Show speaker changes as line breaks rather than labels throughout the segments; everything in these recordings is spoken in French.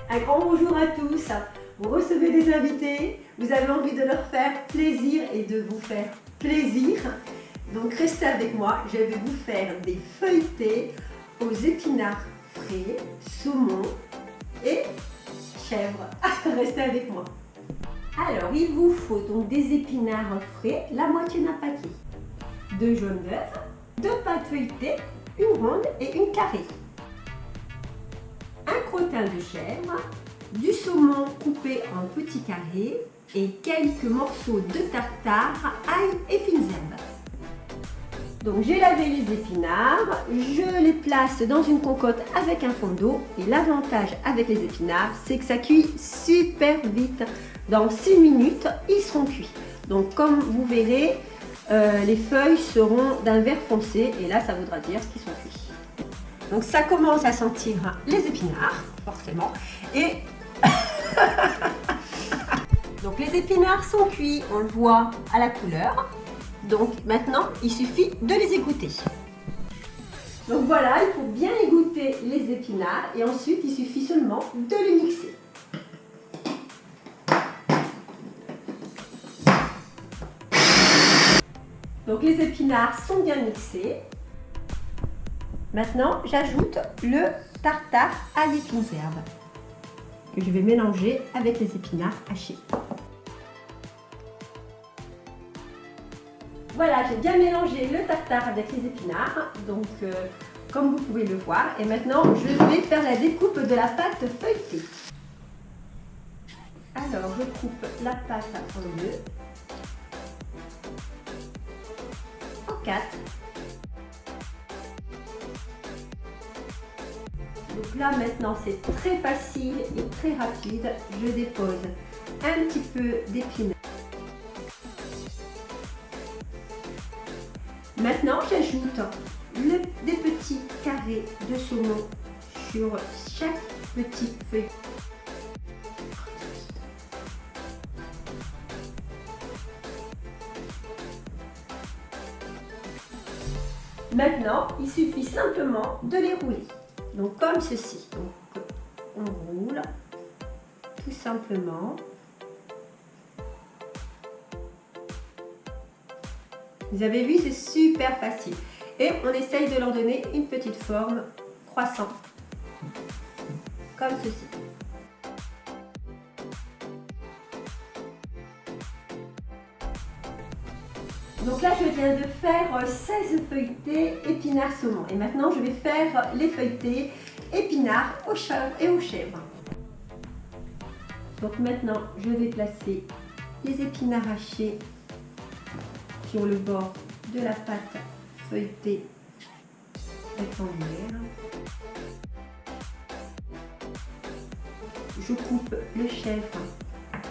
Un grand bonjour à tous. Vous recevez des invités, vous avez envie de leur faire plaisir et de vous faire plaisir. Donc restez avec moi, je vais vous faire des feuilletés aux épinards frais, saumon et chèvre. Restez avec moi. Alors il vous faut donc des épinards frais, la moitié d'un paquet, 2 jaunes d'œufs, 2 pâtes feuilletées, une ronde et une carrée, un crottin de chèvre, du saumon coupé en petits carrés et quelques morceaux de tartare, ail et fines herbes. Donc j'ai lavé les épinards, je les place dans une cocotte avec un fond d'eau et l'avantage avec les épinards c'est que ça cuit super vite. Dans 6 minutes ils seront cuits. Donc comme vous verrez, les feuilles seront d'un vert foncé et là ça voudra dire qu'ils sont cuits. Donc ça commence à sentir les épinards, forcément. Et donc les épinards sont cuits, on le voit à la couleur. Donc maintenant, il suffit de les égoutter. Donc voilà, il faut bien égoutter les épinards et ensuite il suffit seulement de les mixer. Donc les épinards sont bien mixés. Maintenant, j'ajoute le tartare à les fines herbes que je vais mélanger avec les épinards hachés. Voilà, j'ai bien mélangé le tartare avec les épinards, donc comme vous pouvez le voir. Et maintenant, je vais faire la découpe de la pâte feuilletée. Alors, je coupe la pâte en 2, en 4. Donc là maintenant c'est très facile et très rapide. Je dépose un petit peu d'épinards. Maintenant j'ajoute des petits carrés de saumon sur chaque petit feuille. Maintenant il suffit simplement de les rouler. Donc comme ceci, donc, on roule tout simplement. Vous avez vu, c'est super facile. Et on essaye de leur donner une petite forme croissant, comme ceci. Donc là, je viens de faire 16 feuilletés épinards saumon. Et maintenant, je vais faire les feuilletés épinards aux chèvres et aux chèvres. Donc maintenant, je vais placer les épinards hachés sur le bord de la pâte feuilletée rectangulaire. Je coupe le chèvre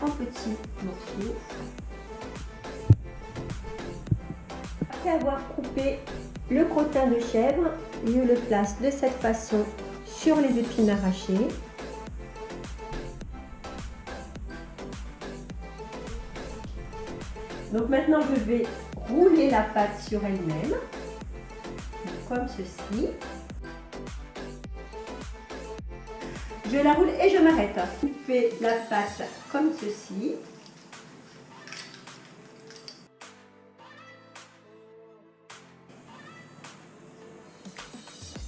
en petits morceaux. Après avoir coupé le crottin de chèvre, je le place de cette façon sur les épinards hachés. Donc maintenant je vais rouler la pâte sur elle-même, comme ceci. Je la roule et je m'arrête. Je fais la pâte comme ceci.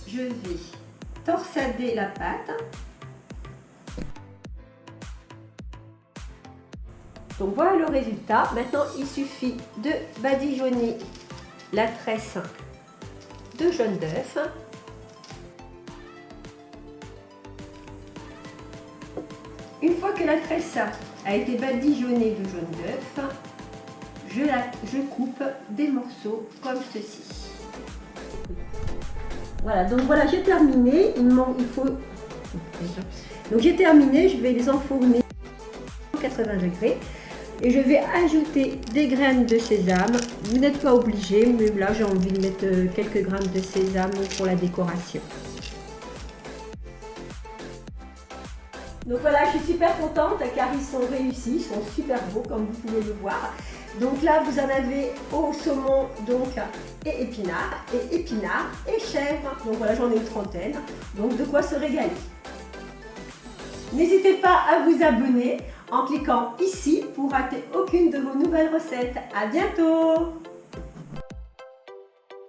Je vais torsader la pâte. Donc voilà le résultat. Maintenant, il suffit de badigeonner la tresse de jaune d'œuf. Une fois que la tresse a été badigeonnée de jaune d'œuf, je coupe des morceaux comme ceci. Voilà, donc voilà, j'ai terminé. Il faut. Donc j'ai terminé, je vais les enfourner à 80 degrés. Et je vais ajouter des graines de sésame. Vous n'êtes pas obligé, mais là j'ai envie de mettre quelques grammes de sésame pour la décoration. Donc voilà, je suis super contente car ils sont réussis, ils sont super beaux comme vous pouvez le voir. Donc là vous en avez au saumon donc, et épinards et chèvre. Donc voilà, j'en ai une trentaine. Donc de quoi se régaler. n'hésitez pas à vous abonner en cliquant ici pour rater aucune de vos nouvelles recettes. À bientôt!